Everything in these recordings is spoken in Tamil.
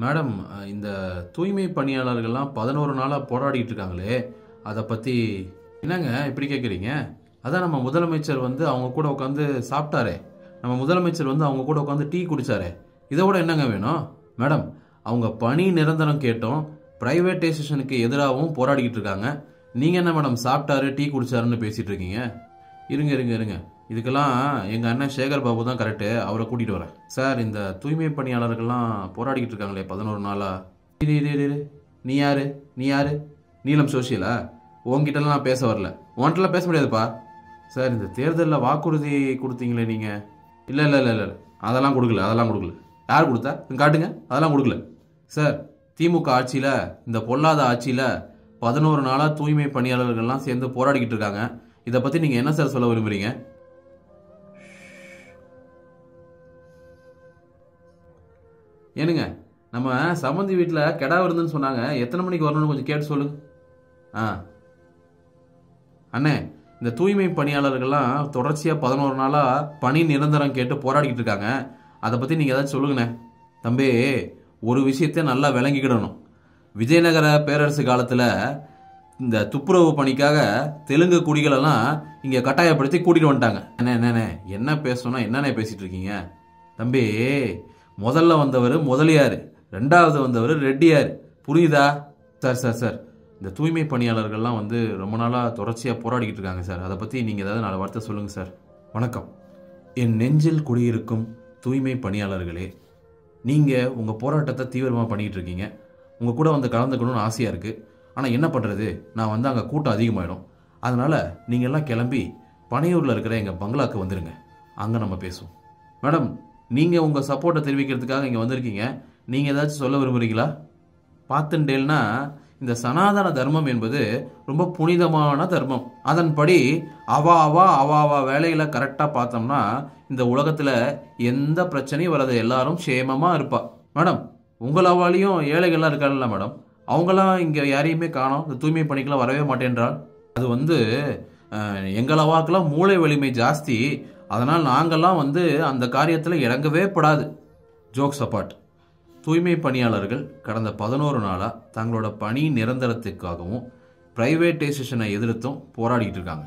மேடம், இந்த தூய்மை பணியாளர்கள்லாம் 11 நாளா போராடிட்டு இருக்காங்களே, அத பத்தி என்னங்க இப்படி கேட்குறீங்க? அதான் நம்ம முதலமைச்சர் வந்து அவங்க கூட உட்காந்து சாப்பிட்டாரே. நம்ம முதலமைச்சர் வந்து அவங்க கூட உட்காந்து டீ குடிச்சாரே. இதை விட என்னங்க வேணும்? மேடம், அவங்க பணி நிரந்தரம் கேட்டோம், பிரைவேட்டைசேஷனுக்கு எதிராகவும் போராடிக்கிட்டு இருக்காங்க. நீங்க என்ன மேடம் சாப்பிட்டாரு டீ குடிச்சாருன்னு பேசிட்டு இருக்கீங்க? இருங்க இருங்க இருங்க, இதுக்கெல்லாம் எங்க அண்ணன் சேகர் பாபு தான் கரெக்டு. அவரை கூட்டிட்டு வரேன். சார், இந்த தூய்மை பணியாளர்கள்லாம் போராடிக்கிட்டு இருக்காங்களே 11 நாளா. இரு இரு இரு, நீ யாரு? நீ யாரு? நீலம் சோசியலா? உங்ககிட்டலாம் நான் பேச வரல. உன்கிட்டலாம் பேச முடியாதுப்பா. சார், இந்த தேர்தலில் வாக்குறுதி கொடுத்தீங்களே நீங்க. இல்லை இல்லை இல்லை இல்லை, அதெல்லாம் கொடுக்கல, அதெல்லாம் கொடுக்கல. யார் கொடுத்தா காட்டுங்க. அதெல்லாம் கொடுக்கல சார். திமுக ஆட்சியில், இந்த பொல்லாத ஆட்சியில் 11 நாளாக தூய்மை பணியாளர்கள்லாம் சேர்ந்து போராடிக்கிட்டு இருக்காங்க. இதை பற்றி நீங்கள் என்ன சார் சொல்ல விரும்புகிறீங்க? ஏனுங்க, நம்ம சம்மந்தி வீட்டில் கெடா வருதுன்னு சொன்னாங்க. எத்தனை மணிக்கு வரணும்னு கொஞ்சம் கேட்டு சொல்லுங்க. அண்ணே, இந்த தூய்மை பணியாளர்கள்லாம் தொடர்ச்சியாக 11 நாளாக பணி நிரந்தரம் கேட்டு போராடிக்கிட்டு இருக்காங்க. அதை பற்றி நீங்கள் ஏதாச்சும் சொல்லுங்கண்ணே. தம்பி, ஒரு விஷயத்தை நல்லா விளங்கிக்கிடணும். விஜயநகர பேரரசு காலத்தில் இந்த துப்புரவு பணிக்காக தெலுங்கு குடிகளெல்லாம் இங்கே கட்டாயப்படுத்தி கூட்டிகிட்டு வந்துட்டாங்க. என்னண்ணே என்ன பேசணும்னா என்னண்ணே பேசிகிட்டு இருக்கீங்க? தம்பி, முதல்ல வந்தவர் முதலியார், ரெண்டாவது வந்தவர் ரெட்டியார். புரியுதா? சார் சார் சார், இந்த தூய்மை பணியாளர்கள்லாம் வந்து ரொம்ப நாளாக தொடர்ச்சியாக போராடிக்கிட்டு இருக்காங்க சார். அதை பற்றி நீங்கள் ஏதாவது 4 வார்த்தை சொல்லுங்கள் சார். வணக்கம். என் நெஞ்சில் குடியிருக்கும் தூய்மை பணியாளர்களே, நீங்கள் உங்கள் போராட்டத்தை தீவிரமாக பண்ணிக்கிட்டு இருக்கீங்க. உங்கள் கூட வந்து கலந்துக்கணும்னு ஆசையாக இருக்குது. ஆனால் என்ன பண்ணுறது, நான் வந்து அங்கே கூட்டம் அதிகமாகிடும். அதனால் நீங்கள்லாம் கிளம்பி பனையூரில் இருக்கிற எங்கள் பங்களாவுக்கு வந்துடுங்க. அங்கே நம்ம பேசுவோம். மேடம், நீங்கள் உங்கள் சப்போர்ட்டை தெரிவிக்கிறதுக்காக இங்கே வந்திருக்கீங்க. நீங்கள் ஏதாச்சும் சொல்ல விரும்புகிறீங்களா? பார்த்துட்டேன்னா, இந்த சனாதன தர்மம் என்பது ரொம்ப புனிதமான தர்மம். அதன்படி அவா வேலைகளை கரெக்டாக பார்த்தோம்னா இந்த உலகத்தில் எந்த பிரச்சனையும் வராது, எல்லாரும் சேமமாக இருப்பா. மேடம், உங்களாவாலையும் ஏழைகள்லாம் இருக்காங்கல்ல மேடம், அவங்களாம் இங்கே யாரையுமே காணோம். இந்த தூய்மை பணிக்கெல்லாம் வரவே மாட்டேன்றால். அது வந்து எங்களவாக்கெல்லாம் மூளை வலிமை ஜாஸ்தி. அதனால் நாங்கள்லாம் வந்து அந்த காரியத்தில் இறங்கவே படாது. ஜோக்ஸ் அப்பார்ட், தூய்மை பணியாளர்கள் கடந்த 11 நாளாக தங்களோட பணி நிரந்தரத்துக்காகவும் பிரைவேட்டைசேஷனை எதிர்த்தும் போராடிட்டு இருக்காங்க.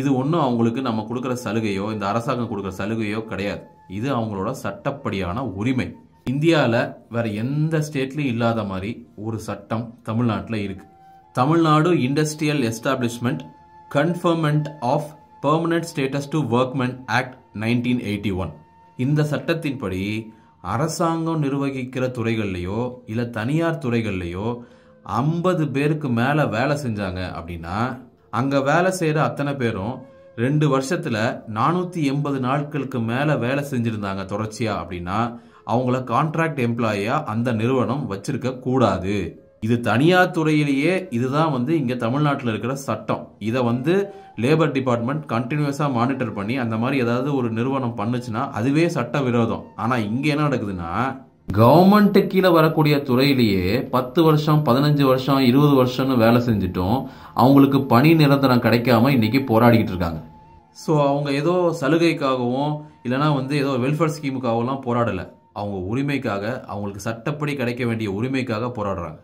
இது ஒன்றும் அவங்களுக்கு நம்ம கொடுக்குற சலுகையோ, இந்த அரசாங்கம் கொடுக்குற சலுகையோ கிடையாது. இது அவங்களோட சட்டப்படியான உரிமை. இந்தியாவில் வேற எந்த ஸ்டேட்லையும் இல்லாத மாதிரி ஒரு சட்டம் தமிழ்நாட்டில் இருக்கு. Tamil Nadu industrial establishment conferment of permanent status to workmen act 1981. இந்த சட்டத்தின்படி அரசாங்கம் நிர்வகிக்கிற துறைகள்லையோ இல்லை தனியார் துறைகள்லையோ 50 பேருக்கு மேலே வேலை செஞ்சாங்க அப்படின்னா, அங்கே வேலை செய்கிற அத்தனை பேரும் 2 வருஷத்தில் 480 நாட்களுக்கு மேலே வேலை செஞ்சுருந்தாங்க தொடர்ச்சியாக அப்படின்னா, அவங்கள கான்ட்ராக்ட் எம்ப்ளாயியாக அந்த நிறுவனம் வச்சிருக்க கூடாது. இது தனியார் துறையிலேயே இதுதான் வந்து இங்கே தமிழ்நாட்டில் இருக்கிற சட்டம். இதை வந்து லேபர் டிபார்ட்மெண்ட் கண்டினியூஸாக மானிட்டர் பண்ணி அந்த மாதிரி ஏதாவது ஒரு நிறுவனம் பண்ணுச்சுன்னா அதுவே சட்ட விரோதம். ஆனால் இங்கே என்ன நடக்குதுன்னா, கவர்மெண்ட்டு கீழே வரக்கூடிய துறையிலேயே 10 வருஷம் 15 வருஷம் 20 வருஷம்னு வேலை செஞ்சுட்டும் அவங்களுக்கு பணி நிரந்தரம் கிடைக்காம இன்னைக்கு போராடிக்கிட்டு இருக்காங்க. ஸோ அவங்க ஏதோ சலுகைக்காகவும் இல்லைனா வந்து ஏதோ வெல்ஃபேர் ஸ்கீமுக்காகலாம் போராடலை. அவங்க உரிமைக்காக, அவங்களுக்கு சட்டப்படி கிடைக்க வேண்டிய உரிமைக்காக போராடுறாங்க.